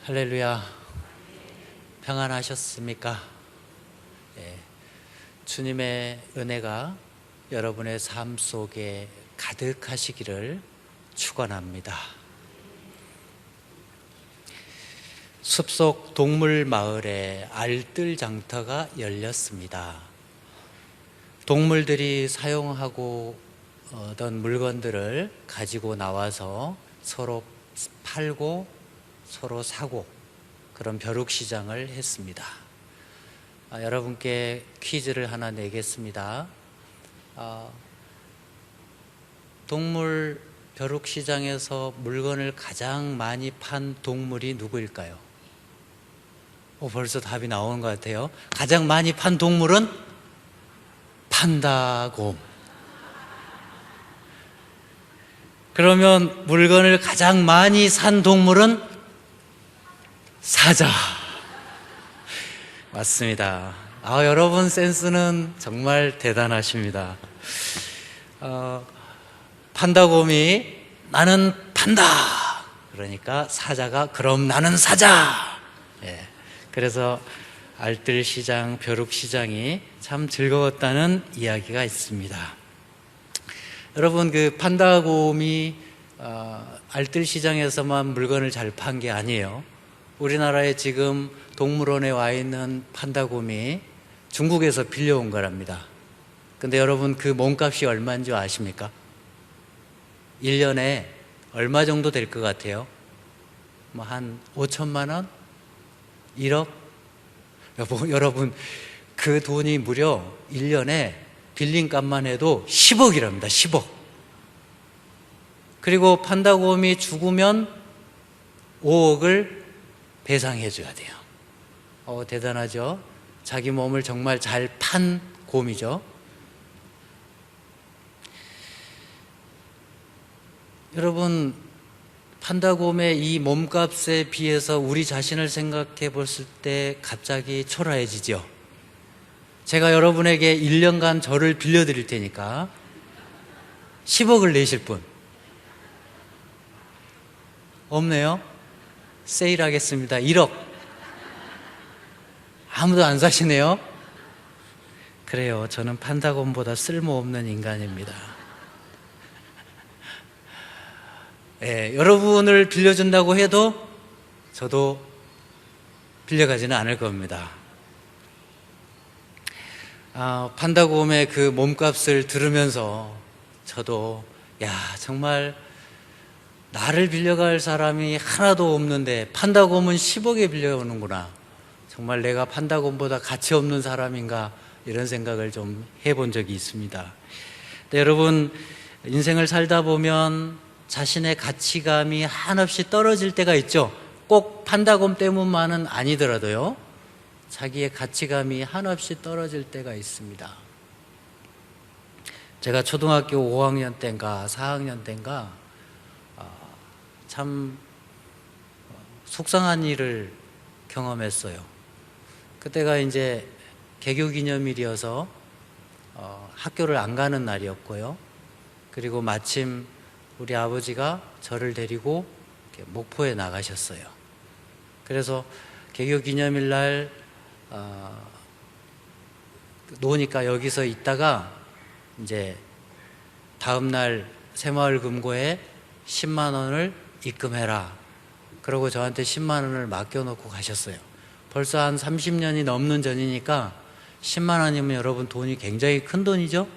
할렐루야. 평안하셨습니까? 주님의 은혜가 여러분의 삶 속에 가득하시기를 축원합니다. 숲속 동물 마을에 알뜰 장터가 열렸습니다. 동물들이 사용하고 던 물건들을 가지고 나와서 서로 팔고 서로 사고 그런 벼룩시장을 했습니다. 여러분께 퀴즈를 하나 내겠습니다. 동물 벼룩시장에서 물건을 가장 많이 판 동물이 누구일까요? 벌써 답이 나오는 것 같아요. 가장 많이 판 동물은 판다곰. 그러면 물건을 가장 많이 산 동물은 사자. 맞습니다. 여러분 센스는 정말 대단하십니다. 판다곰이 나는 판다. 그러니까 사자가 그럼 나는 사자. 그래서 알뜰시장, 벼룩시장이 참 즐거웠다는 이야기가 있습니다. 여러분, 그 판다곰이 알뜰시장에서만 물건을 잘 판 게 아니에요. 우리나라에 지금 동물원에 와 있는 판다곰이 중국에서 빌려온 거랍니다. 근데 여러분, 그 몸값이 얼마인 줄 아십니까? 1년에 얼마 정도 될 것 같아요? 한 5천만 원? 1억? 여러분, 그 돈이 무려 1년에 빌린 값만 해도 10억이랍니다. 10억. 그리고 판다곰이 죽으면 5억을 배상해 줘야 돼요. 대단하죠? 자기 몸을 정말 잘 판 곰이죠. 여러분, 판다곰의 이 몸값에 비해서 우리 자신을 생각해 봤을 때 갑자기 초라해지죠. 제가 여러분에게 1년간 저를 빌려드릴 테니까 10억을 내실 분 없네요? 세일하겠습니다. 1억. 아무도 안 사시네요? 그래요. 저는 판다곰보다 쓸모없는 인간입니다. 여러분을 빌려준다고 해도 저도 빌려가지는 않을 겁니다. 판다곰의 그 몸값을 들으면서 저도 정말 나를 빌려갈 사람이 하나도 없는데 판다곰은 10억에 빌려오는구나. 정말 내가 판다곰보다 가치 없는 사람인가, 이런 생각을 좀 해본 적이 있습니다. 근데 여러분, 인생을 살다 보면 자신의 가치감이 한없이 떨어질 때가 있죠. 꼭 판다곰 때문만은 아니더라도요, 자기의 가치감이 한없이 떨어질 때가 있습니다. 제가 초등학교 5학년 때인가 4학년 때인가 참 속상한 일을 경험했어요. 그때가 이제 개교기념일이어서 학교를 안 가는 날이었고요. 그리고 마침 우리 아버지가 저를 데리고 목포에 나가셨어요. 그래서 개교기념일 날 노니까 여기서 있다가 이제 다음 날 새마을금고에 10만 원을 입금해라. 그러고 저한테 10만 원을 맡겨놓고 가셨어요. 벌써 한 30년이 넘는 전이니까 10만 원이면 여러분 돈이 굉장히 큰 돈이죠?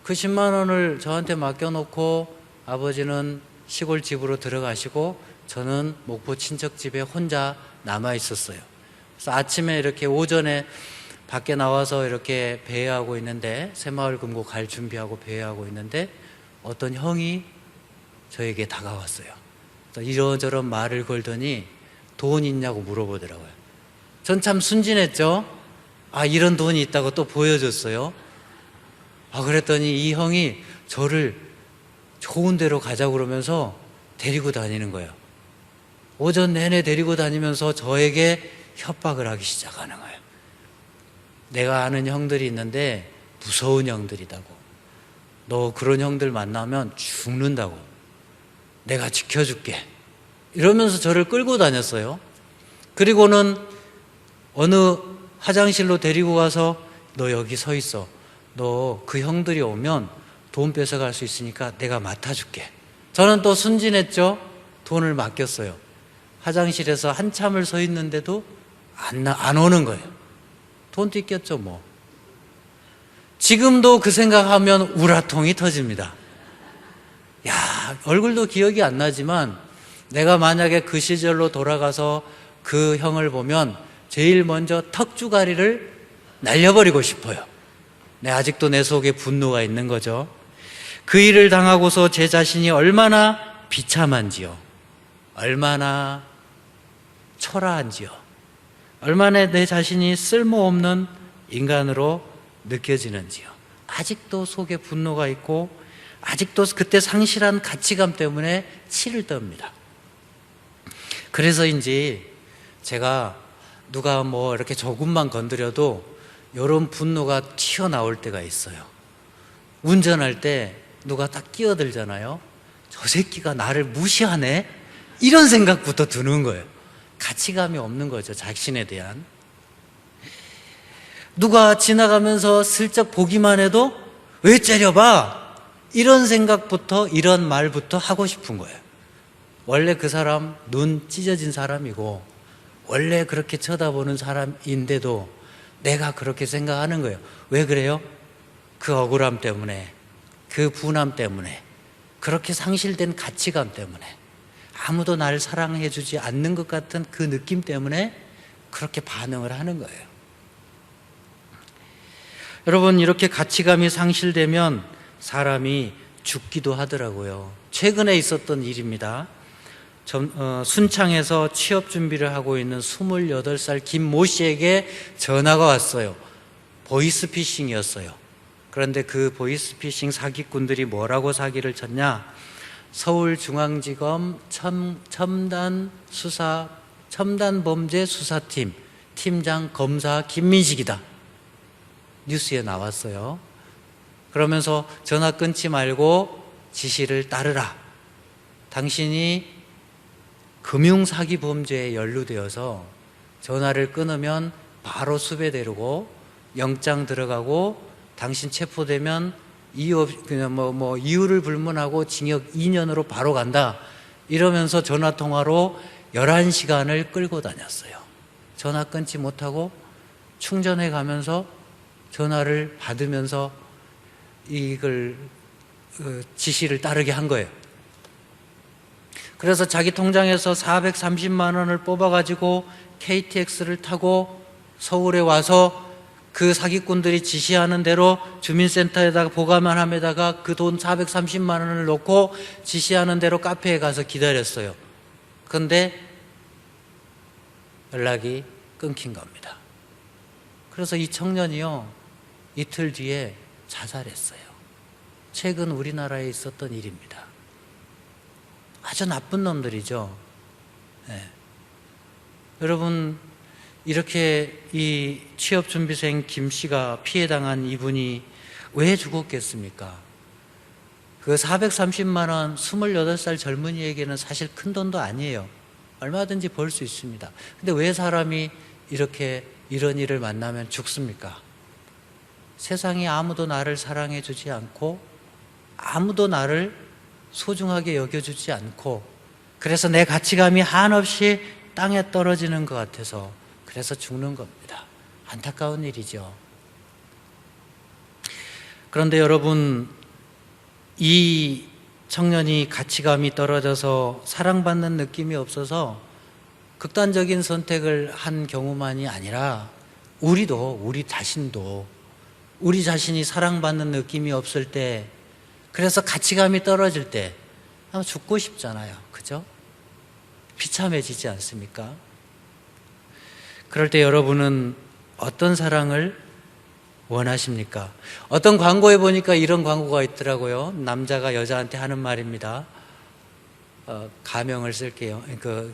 그 10만 원을 저한테 맡겨놓고 아버지는 시골 집으로 들어가시고 저는 목포 친척 집에 혼자 남아 있었어요. 그래서 아침에 이렇게 오전에 밖에 나와서 이렇게 배회하고 있는데, 새마을금고 갈 준비하고 배회하고 있는데 어떤 형이 저에게 다가왔어요. 이런저런 말을 걸더니 돈 있냐고 물어보더라고요. 전 참 순진했죠. 이런 돈이 있다고 또 보여줬어요. 그랬더니 이 형이 저를 좋은 데로 가자고 그러면서 데리고 다니는 거예요. 오전 내내 데리고 다니면서 저에게 협박을 하기 시작하는 거예요. 내가 아는 형들이 있는데 무서운 형들이라고. 너 그런 형들 만나면 죽는다고. 내가 지켜줄게. 이러면서 저를 끌고 다녔어요. 그리고는 어느 화장실로 데리고 가서 너 여기 서 있어. 너 그 형들이 오면 돈 뺏어갈 수 있으니까 내가 맡아줄게. 저는 또 순진했죠. 돈을 맡겼어요. 화장실에서 한참을 서 있는데도 안 오는 거예요. 돈 뜯겼죠 뭐. 지금도 그 생각하면 우라통이 터집니다. 야, 얼굴도 기억이 안 나지만 내가 만약에 그 시절로 돌아가서 그 형을 보면 제일 먼저 턱주가리를 날려버리고 싶어요. 아직도 내 속에 분노가 있는 거죠. 그 일을 당하고서 제 자신이 얼마나 비참한지요. 얼마나 초라한지요. 얼마나 내 자신이 쓸모없는 인간으로 느껴지는지요. 아직도 속에 분노가 있고 아직도 그때 상실한 가치감 때문에 치를 떱니다. 그래서인지 제가 누가 뭐 이렇게 조금만 건드려도 이런 분노가 튀어나올 때가 있어요. 운전할 때 누가 딱 끼어들잖아요. 저 새끼가 나를 무시하네? 이런 생각부터 드는 거예요. 가치감이 없는 거죠, 자신에 대한. 누가 지나가면서 슬쩍 보기만 해도 왜 째려봐? 이런 생각부터, 이런 말부터 하고 싶은 거예요. 원래 그 사람 눈 찢어진 사람이고 원래 그렇게 쳐다보는 사람인데도 내가 그렇게 생각하는 거예요. 왜 그래요? 그 억울함 때문에, 그 분함 때문에, 그렇게 상실된 가치감 때문에, 아무도 나를 사랑해 주지 않는 것 같은 그 느낌 때문에 그렇게 반응을 하는 거예요. 여러분, 이렇게 가치감이 상실되면 사람이 죽기도 하더라고요. 최근에 있었던 일입니다. 순창에서 취업 준비를 하고 있는 28살 김모 씨에게 전화가 왔어요. 보이스피싱이었어요. 그런데 그 보이스피싱 사기꾼들이 뭐라고 사기를 쳤냐? 서울중앙지검 첨단범죄수사팀 팀장 검사 김민식이다. 뉴스에 나왔어요. 그러면서 전화 끊지 말고 지시를 따르라. 당신이 금융사기 범죄에 연루되어서 전화를 끊으면 바로 수배되고 영장 들어가고 당신 체포되면 이유를 불문하고 징역 2년으로 바로 간다. 이러면서 전화통화로 11시간을 끌고 다녔어요. 전화 끊지 못하고 충전해 가면서 전화를 받으면서 이걸 지시를 따르게 한 거예요. 그래서 자기 통장에서 430만 원을 뽑아가지고 KTX를 타고 서울에 와서 그 사기꾼들이 지시하는 대로 주민센터에다가 보관함에다가 그 돈 430만 원을 넣고 지시하는 대로 카페에 가서 기다렸어요. 그런데 연락이 끊긴 겁니다. 그래서 이 청년이요, 이틀 뒤에 자살했어요. 최근 우리나라에 있었던 일입니다. 아주 나쁜 놈들이죠. 네. 여러분, 이렇게 이 취업준비생 김 씨가 피해당한 이분이 왜 죽었겠습니까? 그 430만 원 28살 젊은이에게는 사실 큰 돈도 아니에요. 얼마든지 벌 수 있습니다. 근데 왜 사람이 이렇게 이런 일을 만나면 죽습니까? 세상에 아무도 나를 사랑해 주지 않고 아무도 나를 소중하게 여겨주지 않고 그래서 내 가치감이 한없이 땅에 떨어지는 것 같아서 그래서 죽는 겁니다. 안타까운 일이죠. 그런데 여러분, 이 청년이 가치감이 떨어져서 사랑받는 느낌이 없어서 극단적인 선택을 한 경우만이 아니라 우리 자신도 우리 자신이 사랑받는 느낌이 없을 때, 그래서 가치감이 떨어질 때 아마 죽고 싶잖아요. 그죠? 비참해지지 않습니까? 그럴 때 여러분은 어떤 사랑을 원하십니까? 어떤 광고에 보니까 이런 광고가 있더라고요. 남자가 여자한테 하는 말입니다. 가명을 쓸게요. 그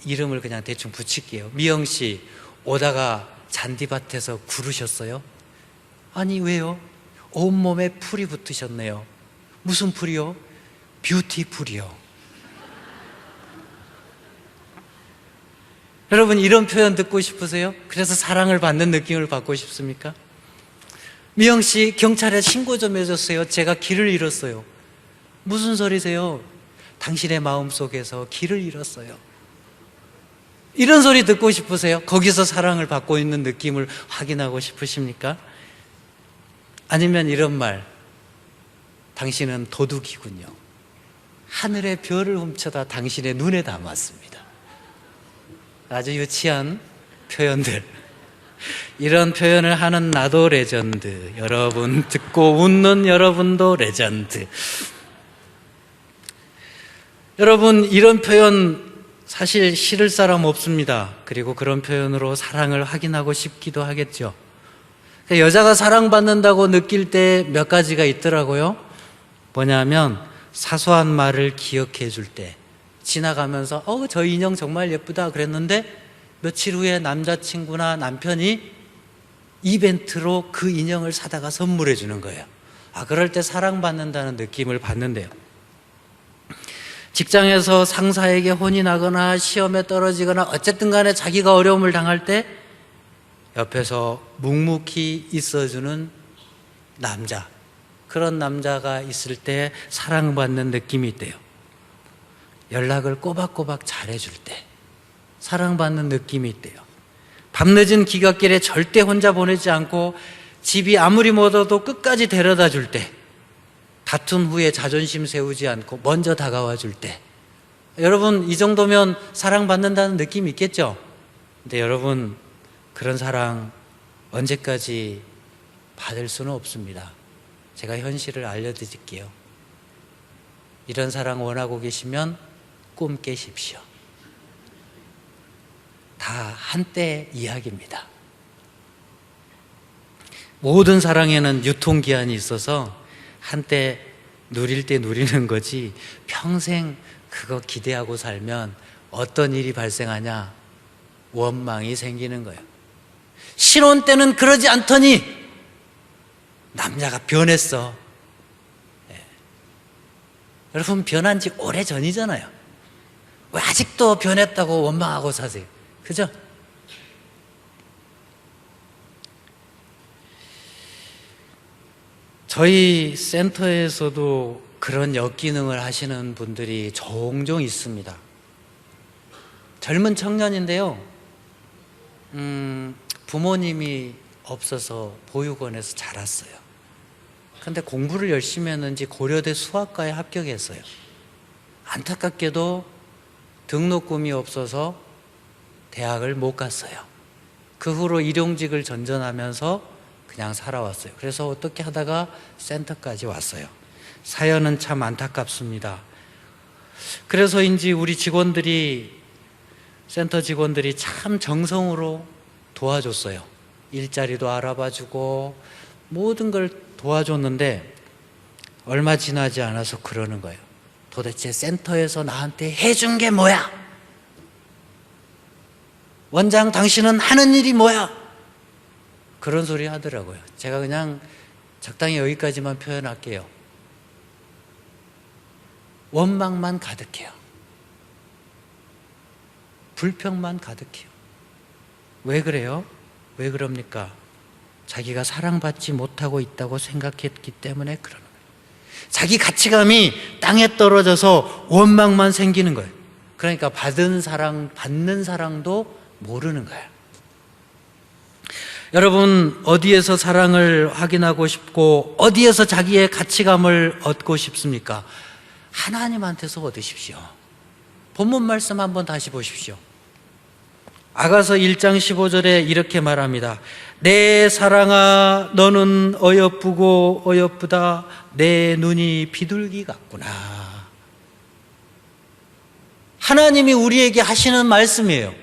이름을 그냥 대충 붙일게요. 미영 씨, 오다가 잔디밭에서 구르셨어요? 아니, 왜요? 온몸에 풀이 붙으셨네요. 무슨 풀이요? 뷰티 풀이요. 여러분 이런 표현 듣고 싶으세요? 그래서 사랑을 받는 느낌을 받고 싶습니까? 미영 씨, 경찰에 신고 좀 해줬어요. 제가 길을 잃었어요. 무슨 소리세요? 당신의 마음속에서 길을 잃었어요. 이런 소리 듣고 싶으세요? 거기서 사랑을 받고 있는 느낌을 확인하고 싶으십니까? 아니면 이런 말, 당신은 도둑이군요. 하늘의 별을 훔쳐다 당신의 눈에 담았습니다. 아주 유치한 표현들. 이런 표현을 하는 나도 레전드. 여러분 듣고 웃는 여러분도 레전드. 여러분 이런 표현 사실 싫을 사람 없습니다. 그리고 그런 표현으로 사랑을 확인하고 싶기도 하겠죠. 여자가 사랑받는다고 느낄 때 몇 가지가 있더라고요. 뭐냐면 사소한 말을 기억해 줄 때, 지나가면서 저 인형 정말 예쁘다 그랬는데 며칠 후에 남자친구나 남편이 이벤트로 그 인형을 사다가 선물해 주는 거예요. 그럴 때 사랑받는다는 느낌을 받는데요. 직장에서 상사에게 혼이 나거나 시험에 떨어지거나 어쨌든 간에 자기가 어려움을 당할 때 옆에서 묵묵히 있어주는 남자, 그런 남자가 있을 때 사랑받는 느낌이 있대요. 연락을 꼬박꼬박 잘해줄 때 사랑받는 느낌이 있대요. 밤늦은 기갓길에 절대 혼자 보내지 않고 집이 아무리 멀어도 끝까지 데려다 줄 때, 다툰 후에 자존심 세우지 않고 먼저 다가와 줄 때, 여러분 이 정도면 사랑받는다는 느낌이 있겠죠? 근데 여러분 그런 사랑 언제까지 받을 수는 없습니다. 제가 현실을 알려드릴게요. 이런 사랑 원하고 계시면 꿈 깨십시오. 다 한때 이야기입니다. 모든 사랑에는 유통기한이 있어서 한때 누릴 때 누리는 거지, 평생 그거 기대하고 살면 어떤 일이 발생하냐? 원망이 생기는 거예요. 신혼 때는 그러지 않더니 남자가 변했어. 여러분 변한 지 오래 전이잖아요. 왜 아직도 변했다고 원망하고 사세요? 그죠? 저희 센터에서도 그런 역기능을 하시는 분들이 종종 있습니다. 젊은 청년인데요. 부모님이 없어서 보육원에서 자랐어요. 근데 공부를 열심히 했는지 고려대 수학과에 합격했어요. 안타깝게도 등록금이 없어서 대학을 못 갔어요. 그 후로 일용직을 전전하면서 그냥 살아왔어요. 그래서 어떻게 하다가 센터까지 왔어요. 사연은 참 안타깝습니다. 그래서인지 우리 직원들이, 센터 직원들이 참 정성으로 도와줬어요. 일자리도 알아봐주고 모든 걸 도와줬는데 얼마 지나지 않아서 그러는 거예요. 도대체 센터에서 나한테 해준 게 뭐야? 원장 당신은 하는 일이 뭐야? 그런 소리 하더라고요. 제가 그냥 적당히 여기까지만 표현할게요. 원망만 가득해요. 불평만 가득해요. 왜 그래요? 왜 그럽니까? 자기가 사랑받지 못하고 있다고 생각했기 때문에 그러는 거예요. 자기 가치감이 땅에 떨어져서 원망만 생기는 거예요. 그러니까 받은 사랑, 받는 사랑도 모르는 거예요. 여러분 어디에서 사랑을 확인하고 싶고 어디에서 자기의 가치감을 얻고 싶습니까? 하나님한테서 얻으십시오. 본문 말씀 한번 다시 보십시오. 아가서 1장 15절에 이렇게 말합니다. 내 사랑아 너는 어여쁘고 어여쁘다. 내 눈이 비둘기 같구나. 하나님이 우리에게 하시는 말씀이에요.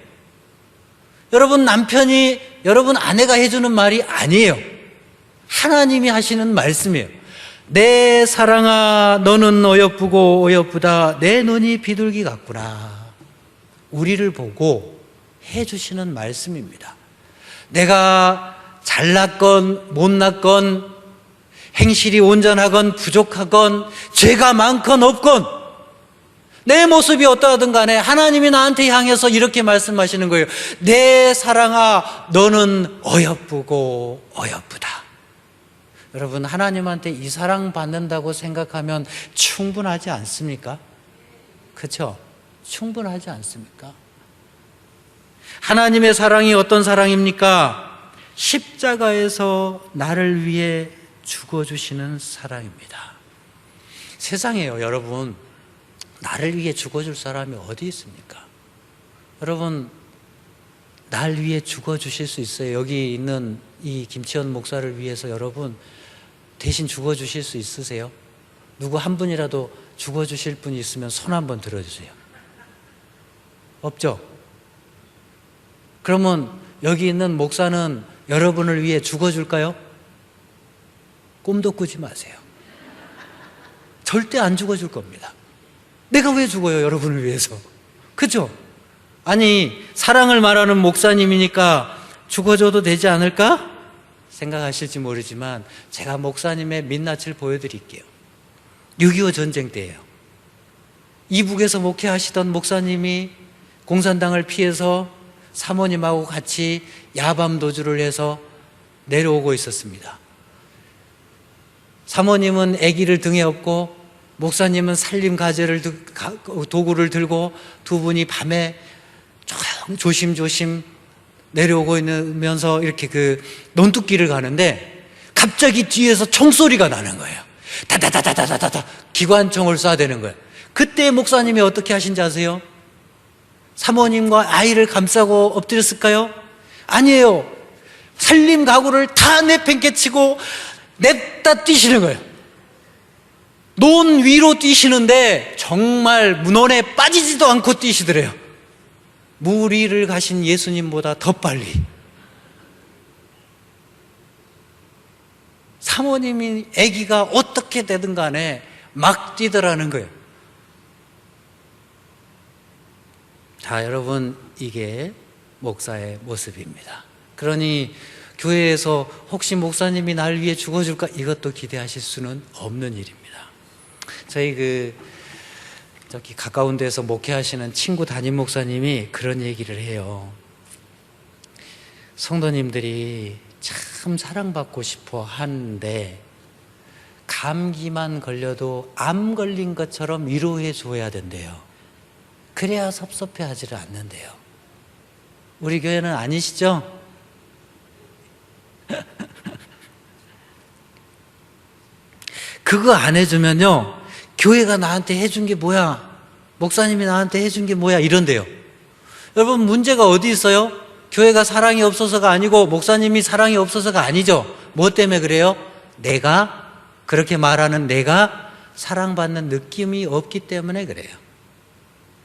여러분 남편이, 여러분 아내가 해주는 말이 아니에요. 하나님이 하시는 말씀이에요. 내 사랑아 너는 어여쁘고 어여쁘다. 내 눈이 비둘기 같구나. 우리를 보고 해주시는 말씀입니다. 내가 잘났건 못났건 행실이 온전하건 부족하건 죄가 많건 없건 내 모습이 어떠하든 간에 하나님이 나한테 향해서 이렇게 말씀하시는 거예요. 내 사랑아, 너는 어여쁘고 어여쁘다. 여러분, 하나님한테 이 사랑 받는다고 생각하면 충분하지 않습니까? 그렇죠? 충분하지 않습니까? 하나님의 사랑이 어떤 사랑입니까? 십자가에서 나를 위해 죽어주시는 사랑입니다. 세상에요, 여러분, 나를 위해 죽어줄 사람이 어디 있습니까? 여러분, 날 위해 죽어주실 수 있어요. 여기 있는 이 김치현 목사를 위해서 여러분 대신 죽어주실 수 있으세요? 누구 한 분이라도 죽어주실 분이 있으면 손 한번 들어주세요. 없죠? 그러면 여기 있는 목사는 여러분을 위해 죽어줄까요? 꿈도 꾸지 마세요. 절대 안 죽어줄 겁니다. 내가 왜 죽어요, 여러분을 위해서? 그죠? 아니, 사랑을 말하는 목사님이니까 죽어줘도 되지 않을까? 생각하실지 모르지만 제가 목사님의 민낯을 보여드릴게요. 6.25 전쟁 때예요. 이북에서 목회하시던 목사님이 공산당을 피해서 사모님하고 같이 야밤 도주를 해서 내려오고 있었습니다. 사모님은 아기를 등에 업고 목사님은 살림 가재를 도구를 들고 두 분이 밤에 조심조심 내려오고 있으면서 이렇게 그 논뚝길을 가는데 갑자기 뒤에서 총소리가 나는 거예요. 다다다다다다다 기관총을 쏴대는 거예요. 그때 목사님이 어떻게 하신지 아세요? 사모님과 아이를 감싸고 엎드렸을까요? 아니에요. 살림 가구를 다 내팽개치고 냅다 뛰시는 거예요. 논 위로 뛰시는데 정말 논에 빠지지도 않고 뛰시더래요. 물 위를 가신 예수님보다 더 빨리. 사모님이 아기가 어떻게 되든 간에 막 뛰더라는 거예요. 자, 여러분, 이게 목사의 모습입니다. 그러니 교회에서 혹시 목사님이 날 위해 죽어줄까, 이것도 기대하실 수는 없는 일입니다. 저희 저기 가까운 데서 목회하시는 친구 담임 목사님이 그런 얘기를 해요. 성도님들이 참 사랑받고 싶어 하는데 감기만 걸려도 암 걸린 것처럼 위로해 줘야 된대요. 그래야 섭섭해하지를 않는데요. 우리 교회는 아니시죠? 그거 안 해주면요, 교회가 나한테 해준 게 뭐야, 목사님이 나한테 해준 게 뭐야, 이런데요. 여러분, 문제가 어디 있어요? 교회가 사랑이 없어서가 아니고 목사님이 사랑이 없어서가 아니죠. 뭐 때문에 그래요? 내가, 그렇게 말하는 내가 사랑받는 느낌이 없기 때문에 그래요.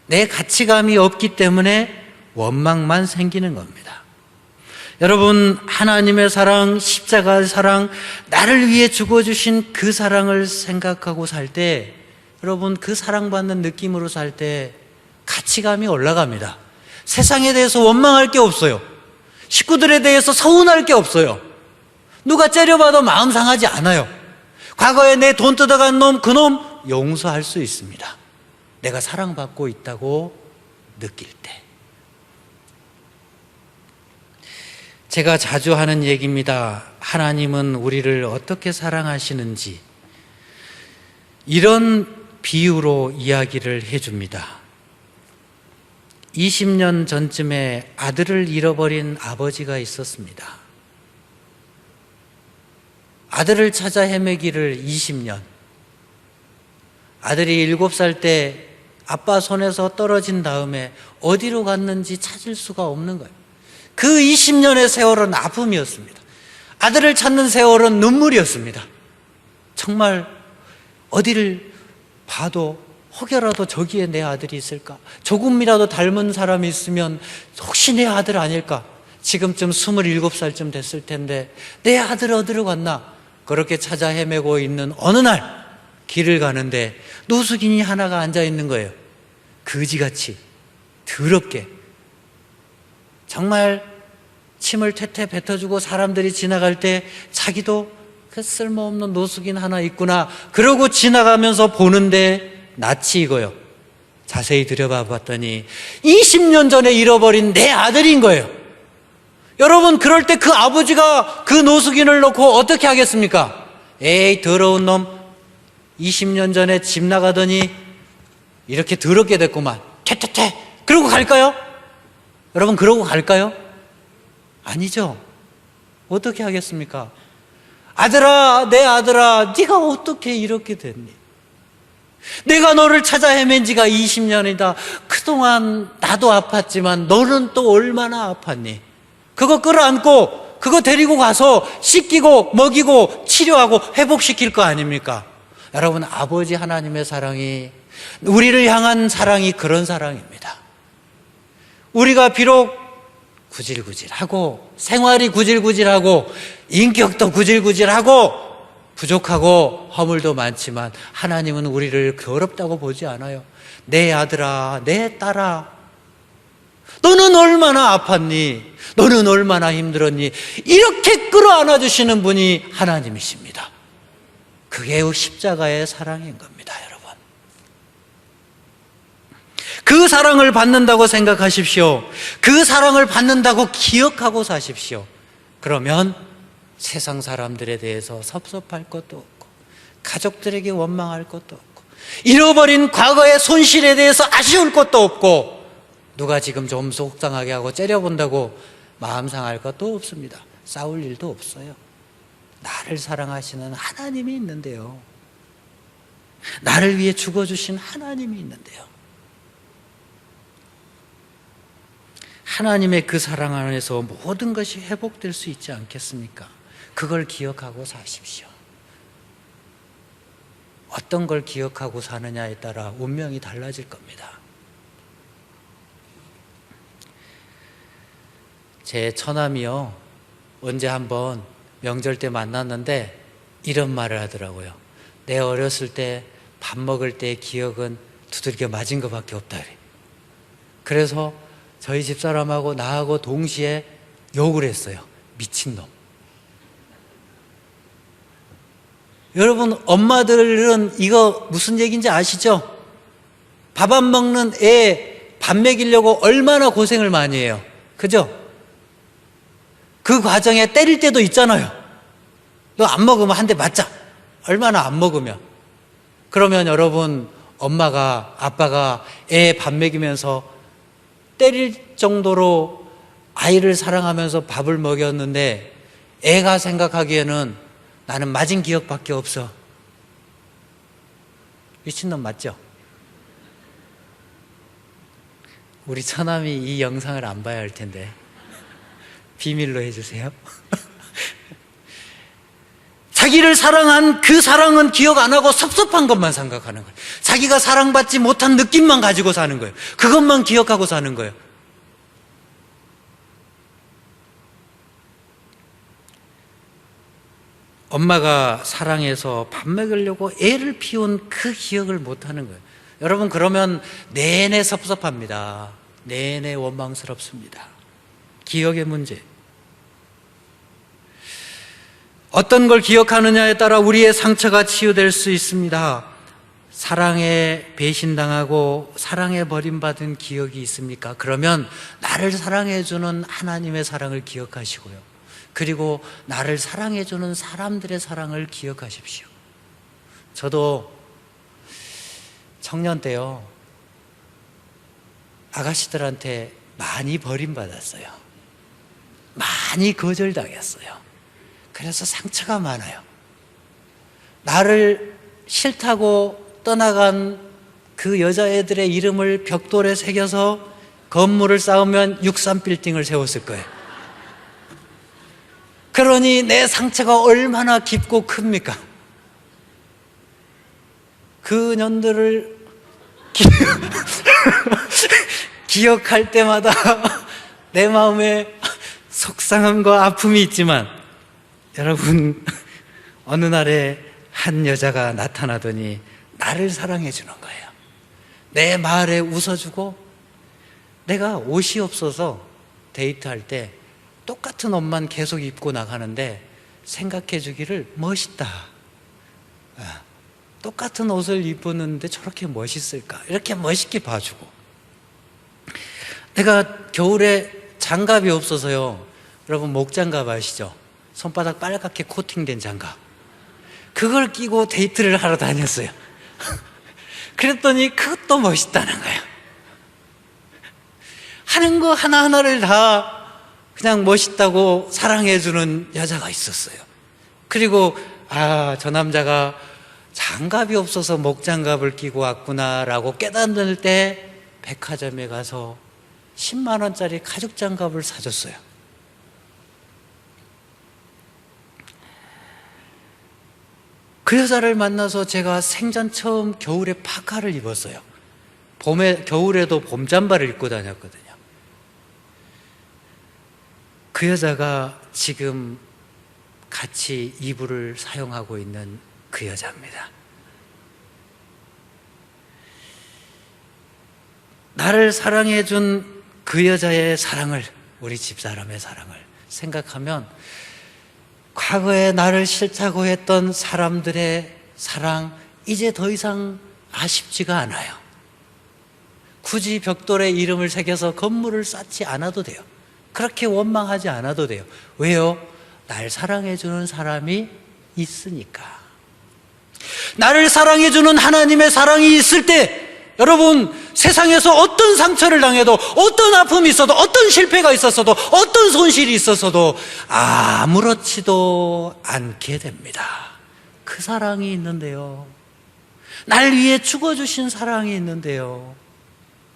내 가치감이 없기 때문에 원망만 생기는 겁니다. 여러분, 하나님의 사랑, 십자가의 사랑, 나를 위해 죽어주신 그 사랑을 생각하고 살 때, 여러분, 그 사랑받는 느낌으로 살 때 가치감이 올라갑니다. 세상에 대해서 원망할 게 없어요. 식구들에 대해서 서운할 게 없어요. 누가 째려봐도 마음 상하지 않아요. 과거에 내 돈 뜯어간 놈, 그놈 용서할 수 있습니다. 내가 사랑받고 있다고 느낄 때. 제가 자주 하는 얘기입니다. 하나님은 우리를 어떻게 사랑하시는지 이런 비유로 이야기를 해줍니다. 20년 전쯤에 아들을 잃어버린 아버지가 있었습니다. 아들을 찾아 헤매기를 20년. 아들이 7살 때 아빠 손에서 떨어진 다음에 어디로 갔는지 찾을 수가 없는 거예요. 그 20년의 세월은 아픔이었습니다. 아들을 찾는 세월은 눈물이었습니다. 정말 어디를 봐도 혹여라도 저기에 내 아들이 있을까? 조금이라도 닮은 사람이 있으면 혹시 내 아들 아닐까? 지금쯤 27살쯤 됐을 텐데 내 아들 어디로 갔나? 그렇게 찾아 헤매고 있는 어느 날 길을 가는데 노숙인이 하나가 앉아 있는 거예요. 거지같이 더럽게 정말 침을 퇴퇴 뱉어주고 사람들이 지나갈 때 자기도 그 쓸모없는 노숙인 하나 있구나 그러고 지나가면서 보는데 낯이 익어요. 자세히 들여봐 봤더니 20년 전에 잃어버린 내 아들인 거예요. 여러분, 그럴 때 그 아버지가 그 노숙인을 놓고 어떻게 하겠습니까? 에이, 더러운 놈, 20년 전에 집 나가더니 이렇게 더럽게 됐구만, 퇴퇴퇴, 그러고 갈까요? 여러분, 그러고 갈까요? 아니죠. 어떻게 하겠습니까? 아들아, 내 아들아, 네가 어떻게 이렇게 됐니? 내가 너를 찾아 헤맨 지가 20년이다. 그동안 나도 아팠지만 너는 또 얼마나 아팠니? 그거 끌어안고 그거 데리고 가서 씻기고 먹이고 치료하고 회복시킬 거 아닙니까? 여러분, 아버지 하나님의 사랑이, 우리를 향한 사랑이 그런 사랑입니다. 우리가 비록 구질구질하고 생활이 구질구질하고 인격도 구질구질하고 부족하고 허물도 많지만 하나님은 우리를 더럽다고 보지 않아요. 내 아들아, 내 딸아, 너는 얼마나 아팠니? 너는 얼마나 힘들었니? 이렇게 끌어안아 주시는 분이 하나님이십니다. 그게 십자가의 사랑인 겁니다, 여러분. 그 사랑을 받는다고 생각하십시오. 그 사랑을 받는다고 기억하고 사십시오. 그러면 세상 사람들에 대해서 섭섭할 것도 없고, 가족들에게 원망할 것도 없고, 잃어버린 과거의 손실에 대해서 아쉬울 것도 없고, 누가 지금 좀 속상하게 하고 째려본다고 마음 상할 것도 없습니다. 싸울 일도 없어요. 나를 사랑하시는 하나님이 있는데요. 나를 위해 죽어주신 하나님이 있는데요. 하나님의 그 사랑 안에서 모든 것이 회복될 수 있지 않겠습니까? 그걸 기억하고 사십시오. 어떤 걸 기억하고 사느냐에 따라 운명이 달라질 겁니다. 제 처남이요, 언제 한번 명절 때 만났는데 이런 말을 하더라고요. 내 어렸을 때 밥 먹을 때의 기억은 두들겨 맞은 것밖에 없다. 그래서 저희 집사람하고 나하고 동시에 욕을 했어요. 미친놈. 여러분, 엄마들은 이거 무슨 얘기인지 아시죠? 밥 안 먹는 애 밥 먹이려고 얼마나 고생을 많이 해요. 그죠? 그 과정에 때릴 때도 있잖아요. 너 안 먹으면 한 대 맞자. 얼마나 안 먹으면. 그러면 여러분, 엄마가, 아빠가 애 밥 먹이면서 때릴 정도로 아이를 사랑하면서 밥을 먹였는데 애가 생각하기에는 나는 맞은 기억밖에 없어. 미친놈 맞죠? 우리 처남이 이 영상을 안 봐야 할 텐데 비밀로 해주세요. 자기를 사랑한 그 사랑은 기억 안 하고 섭섭한 것만 생각하는 거예요. 자기가 사랑받지 못한 느낌만 가지고 사는 거예요. 그것만 기억하고 사는 거예요. 엄마가 사랑해서 밥 먹으려고 애를 피운 그 기억을 못하는 거예요. 여러분, 그러면 내내 섭섭합니다. 내내 원망스럽습니다. 기억의 문제. 어떤 걸 기억하느냐에 따라 우리의 상처가 치유될 수 있습니다. 사랑에 배신당하고 사랑에 버림받은 기억이 있습니까? 그러면 나를 사랑해주는 하나님의 사랑을 기억하시고요. 그리고 나를 사랑해주는 사람들의 사랑을 기억하십시오. 저도 청년 때요, 아가씨들한테 많이 버림받았어요. 많이 거절당했어요. 그래서 상처가 많아요. 나를 싫다고 떠나간 그 여자애들의 이름을 벽돌에 새겨서 건물을 쌓으면 63빌딩을 세웠을 거예요. 그러니 내 상처가 얼마나 깊고 큽니까? 그년들을 기억할 때마다 내 마음에 속상함과 아픔이 있지만, 여러분, 어느 날에 한 여자가 나타나더니 나를 사랑해 주는 거예요. 내 말에 웃어주고, 내가 옷이 없어서 데이트할 때 똑같은 옷만 계속 입고 나가는데 생각해 주기를 멋있다, 똑같은 옷을 입었는데 저렇게 멋있을까? 이렇게 멋있게 봐주고. 내가 겨울에 장갑이 없어서요. 여러분 목장갑 아시죠? 손바닥 빨갛게 코팅된 장갑. 그걸 끼고 데이트를 하러 다녔어요. 그랬더니 그것도 멋있다는 거예요. 하는 거 하나하나를 다 그냥 멋있다고 사랑해주는 여자가 있었어요. 그리고 저 남자가 장갑이 없어서 목장갑을 끼고 왔구나라고 깨닫을 때 백화점에 가서 10만 원짜리 가죽 장갑을 사줬어요. 그 여자를 만나서 제가 생전 처음 겨울에 파카를 입었어요. 겨울에도 봄 잠바를 입고 다녔거든요. 그 여자가 지금 같이 이불을 사용하고 있는 그 여자입니다. 나를 사랑해준 그 여자의 사랑을, 우리 집사람의 사랑을 생각하면 과거에 나를 싫다고 했던 사람들의 사랑 이제 더 이상 아쉽지가 않아요. 굳이 벽돌에 이름을 새겨서 건물을 쌓지 않아도 돼요. 그렇게 원망하지 않아도 돼요. 왜요? 날 사랑해주는 사람이 있으니까. 나를 사랑해주는 하나님의 사랑이 있을 때 여러분, 세상에서 어떤 상처를 당해도, 어떤 아픔이 있어도, 어떤 실패가 있었어도, 어떤 손실이 있었어도 아무렇지도 않게 됩니다. 그 사랑이 있는데요. 날 위해 죽어주신 사랑이 있는데요.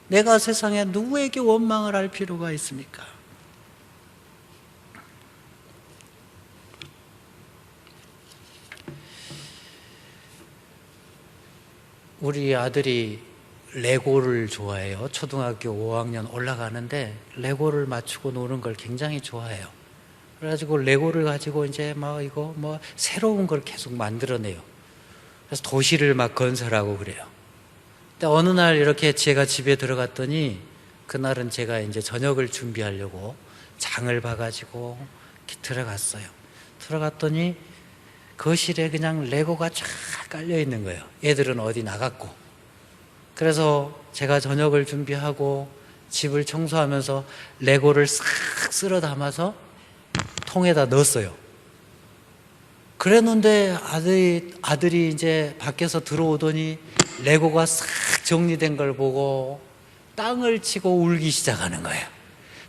내가 세상에 누구에게 원망을 할 필요가 있습니까? 우리 아들이 레고를 좋아해요. 초등학교 5학년 올라가는데 레고를 맞추고 노는 걸 굉장히 좋아해요. 그래가지고 레고를 가지고 이제 새로운 걸 계속 만들어내요. 그래서 도시를 막 건설하고 그래요. 근데 어느 날 이렇게 제가 집에 들어갔더니 그날은 제가 이제 저녁을 준비하려고 장을 봐가지고 이렇게 들어갔어요. 들어갔더니 거실에 그냥 레고가 쫙 깔려 있는 거예요. 애들은 어디 나갔고. 그래서 제가 저녁을 준비하고 집을 청소하면서 레고를 싹 쓸어 담아서 통에다 넣었어요. 그랬는데 아들이 이제 밖에서 들어오더니 레고가 싹 정리된 걸 보고 땅을 치고 울기 시작하는 거예요.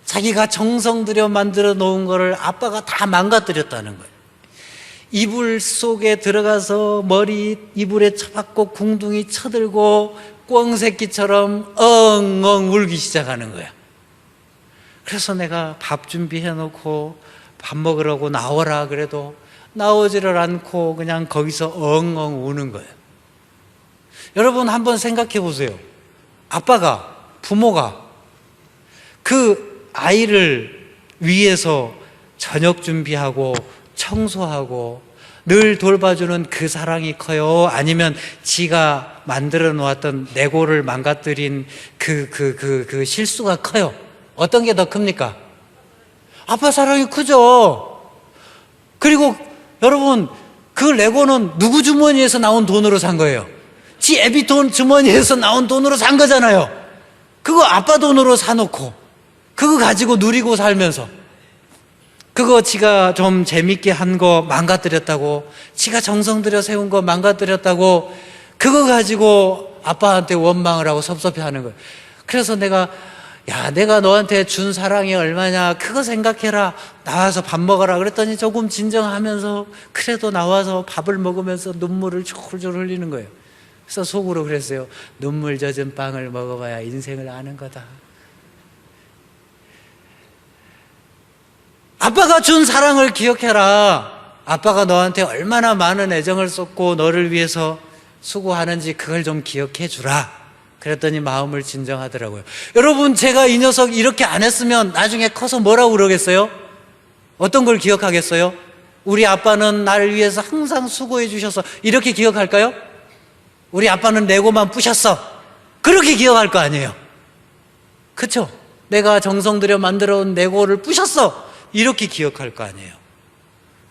자기가 정성 들여 만들어 놓은 거를 아빠가 다 망가뜨렸다는 거예요. 이불 속에 들어가서 머리 이불에 쳐박고 궁둥이 쳐들고 꿩새끼처럼 엉엉 울기 시작하는 거야. 그래서 내가 밥 준비해 놓고 밥 먹으라고 나오라 그래도 나오지를 않고 그냥 거기서 엉엉 우는 거예요. 여러분 한번 생각해 보세요. 부모가 그 아이를 위해서 저녁 준비하고 청소하고 늘 돌봐주는 그 사랑이 커요? 아니면 지가 만들어 놓았던 레고를 망가뜨린 그 실수가 커요? 어떤 게 더 큽니까? 아빠 사랑이 크죠? 그리고 여러분, 그 레고는 누구 주머니에서 나온 돈으로 산 거예요? 지 애비 돈 주머니에서 나온 돈으로 산 거잖아요. 그거 아빠 돈으로 사놓고 그거 가지고 누리고 살면서 그거 지가 좀 재밌게 한 거 망가뜨렸다고, 지가 정성 들여 세운 거 망가뜨렸다고 그거 가지고 아빠한테 원망을 하고 섭섭해하는 거예요. 그래서 내가 너한테 준 사랑이 얼마냐 그거 생각해라, 나와서 밥 먹어라 그랬더니 조금 진정하면서 그래도 나와서 밥을 먹으면서 눈물을 졸졸 흘리는 거예요. 그래서 속으로 그랬어요. 눈물 젖은 빵을 먹어봐야 인생을 아는 거다. 아빠가 준 사랑을 기억해라. 아빠가 너한테 얼마나 많은 애정을 쏟고 너를 위해서 수고하는지 그걸 좀 기억해 주라. 그랬더니 마음을 진정하더라고요. 여러분, 제가 이 녀석 이렇게 안 했으면 나중에 커서 뭐라고 그러겠어요? 어떤 걸 기억하겠어요? 우리 아빠는 나를 위해서 항상 수고해 주셔서 이렇게 기억할까요? 우리 아빠는 레고만 부셨어. 그렇게 기억할 거 아니에요. 그렇죠? 내가 정성 들여 만들어 온 레고를 부셨어. 이렇게 기억할 거 아니에요.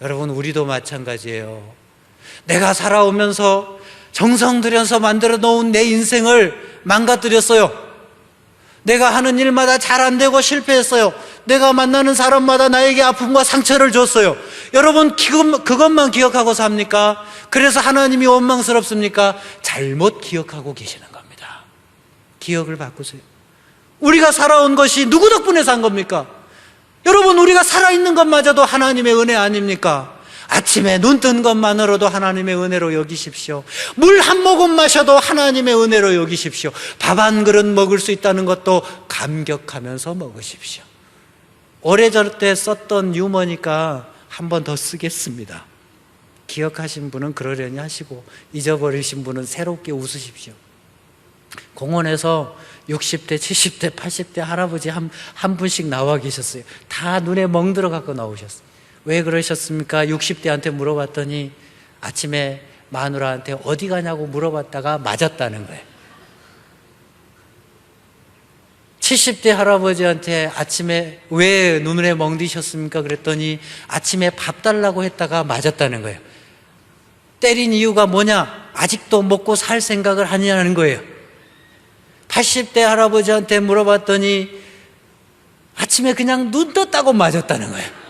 여러분, 우리도 마찬가지예요. 내가 살아오면서 정성 들여서 만들어 놓은 내 인생을 망가뜨렸어요. 내가 하는 일마다 잘 안 되고 실패했어요. 내가 만나는 사람마다 나에게 아픔과 상처를 줬어요. 여러분, 그것만 기억하고 삽니까? 그래서 하나님이 원망스럽습니까? 잘못 기억하고 계시는 겁니다. 기억을 바꾸세요. 우리가 살아온 것이 누구 덕분에 산 겁니까? 여러분, 우리가 살아있는 것마저도 하나님의 은혜 아닙니까? 아침에 눈 뜬 것만으로도 하나님의 은혜로 여기십시오. 물 한 모금 마셔도 하나님의 은혜로 여기십시오. 밥 한 그릇 먹을 수 있다는 것도 감격하면서 먹으십시오. 오래전에 썼던 유머니까 한 번 더 쓰겠습니다. 기억하신 분은 그러려니 하시고 잊어버리신 분은 새롭게 웃으십시오. 공원에서 60대, 70대, 80대 할아버지 한 분씩 나와 계셨어요. 다 눈에 멍들어 갖고 나오셨어요. 왜 그러셨습니까? 60대한테 물어봤더니 아침에 마누라한테 어디 가냐고 물어봤다가 맞았다는 거예요. 70대 할아버지한테 아침에 왜 눈에 멍드셨습니까? 그랬더니 아침에 밥 달라고 했다가 맞았다는 거예요. 때린 이유가 뭐냐? 아직도 먹고 살 생각을 하냐는 거예요. 80대 할아버지한테 물어봤더니 아침에 그냥 눈 떴다고 맞았다는 거예요.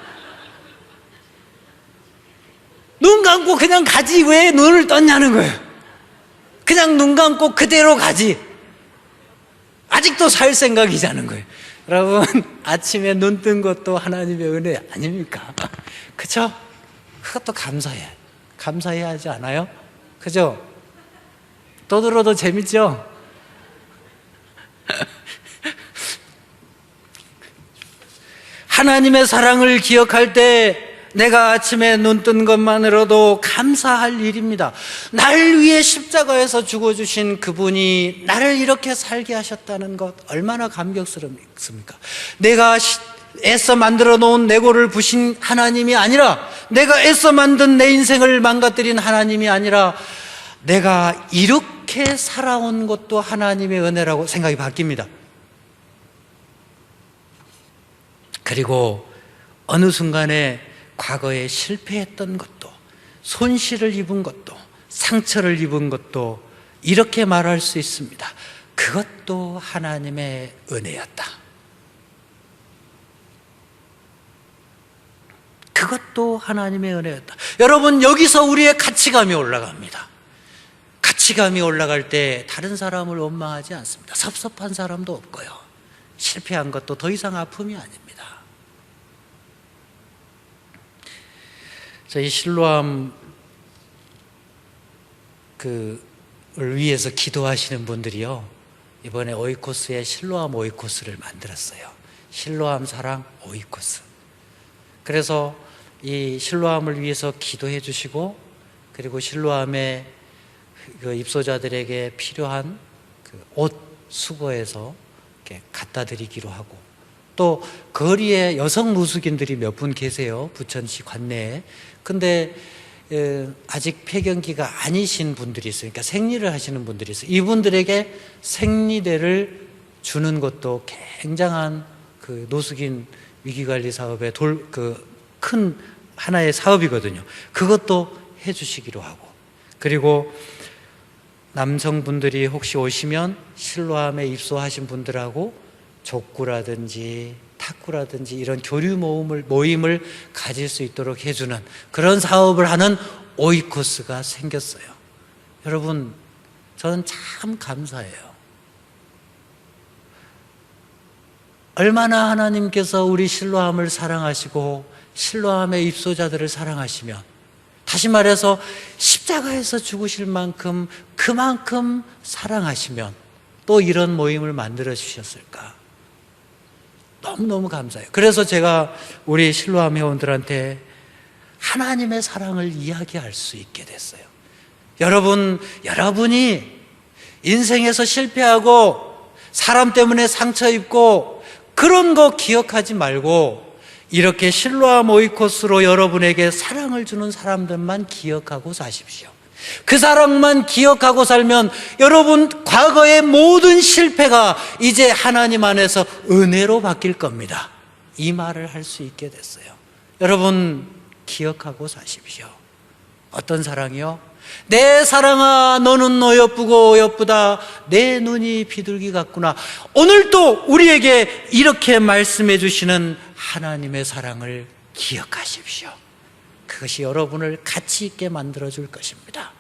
눈 감고 그냥 가지 왜 눈을 떴냐는 거예요. 그냥 눈 감고 그대로 가지. 아직도 살 생각이자는 거예요. 여러분, 아침에 눈 뜬 것도 하나님의 은혜 아닙니까? 그쵸? 그것도 감사해야 하지 않아요? 그죠? 또 들어도 재밌죠? 하나님의 사랑을 기억할 때 내가 아침에 눈 뜬 것만으로도 감사할 일입니다. 날 위해 십자가에서 죽어주신 그분이 나를 이렇게 살게 하셨다는 것 얼마나 감격스럽습니까? 내가 애써 만들어 놓은 레고를 부신 하나님이 아니라, 내가 애써 만든 내 인생을 망가뜨린 하나님이 아니라, 내가 이렇게 살아온 것도 하나님의 은혜라고 생각이 바뀝니다. 그리고 어느 순간에 과거에 실패했던 것도, 손실을 입은 것도, 상처를 입은 것도 이렇게 말할 수 있습니다. 그것도 하나님의 은혜였다. 그것도 하나님의 은혜였다. 여러분, 여기서 우리의 가치감이 올라갑니다. 가치감이 올라갈 때 다른 사람을 원망하지 않습니다. 섭섭한 사람도 없고요. 실패한 것도 더 이상 아픔이 아닙니다. 저희 실로암 을 위해서 기도하시는 분들이요, 이번에 오이코스에 실로암 오이코스를 만들었어요. 실로암 사랑 오이코스. 그래서 이 실로암을 위해서 기도해 주시고, 그리고 실로암의 그 입소자들에게 필요한 그 옷 수거해서 이렇게 갖다 드리기로 하고, 또 거리에 여성 무속인들이 몇 분 계세요, 부천시 관내에. 근데 아직 폐경기가 아니신 분들이 있어요. 그러니까 생리를 하시는 분들이 있어요. 이분들에게 생리대를 주는 것도 굉장한 그 노숙인 위기관리 사업의 큰 하나의 사업이거든요. 그것도 해주시기로 하고, 그리고 남성분들이 혹시 오시면 실로암에 입소하신 분들하고 족구라든지 탁구라든지 이런 교류 모임을 가질 수 있도록 해주는 그런 사업을 하는 오이코스가 생겼어요. 여러분, 저는 참 감사해요. 얼마나 하나님께서 우리 실로암을 사랑하시고 실로암의 입소자들을 사랑하시면, 다시 말해서 십자가에서 죽으실 만큼 그만큼 사랑하시면 또 이런 모임을 만들어 주셨을까? 너무너무 감사해요. 그래서 제가 우리 실로암 회원들한테 하나님의 사랑을 이야기할 수 있게 됐어요. 여러분이 인생에서 실패하고 사람 때문에 상처 입고 그런 거 기억하지 말고, 이렇게 실로암 오이코스로 여러분에게 사랑을 주는 사람들만 기억하고 사십시오. 그 사랑만 기억하고 살면 여러분 과거의 모든 실패가 이제 하나님 안에서 은혜로 바뀔 겁니다. 이 말을 할 수 있게 됐어요. 여러분, 기억하고 사십시오. 어떤 사랑이요? 내 사랑아, 너는 어여쁘고 어여쁘다. 내 눈이 비둘기 같구나. 오늘도 우리에게 이렇게 말씀해 주시는 하나님의 사랑을 기억하십시오. 그것이 여러분을 가치 있게 만들어 줄 것입니다.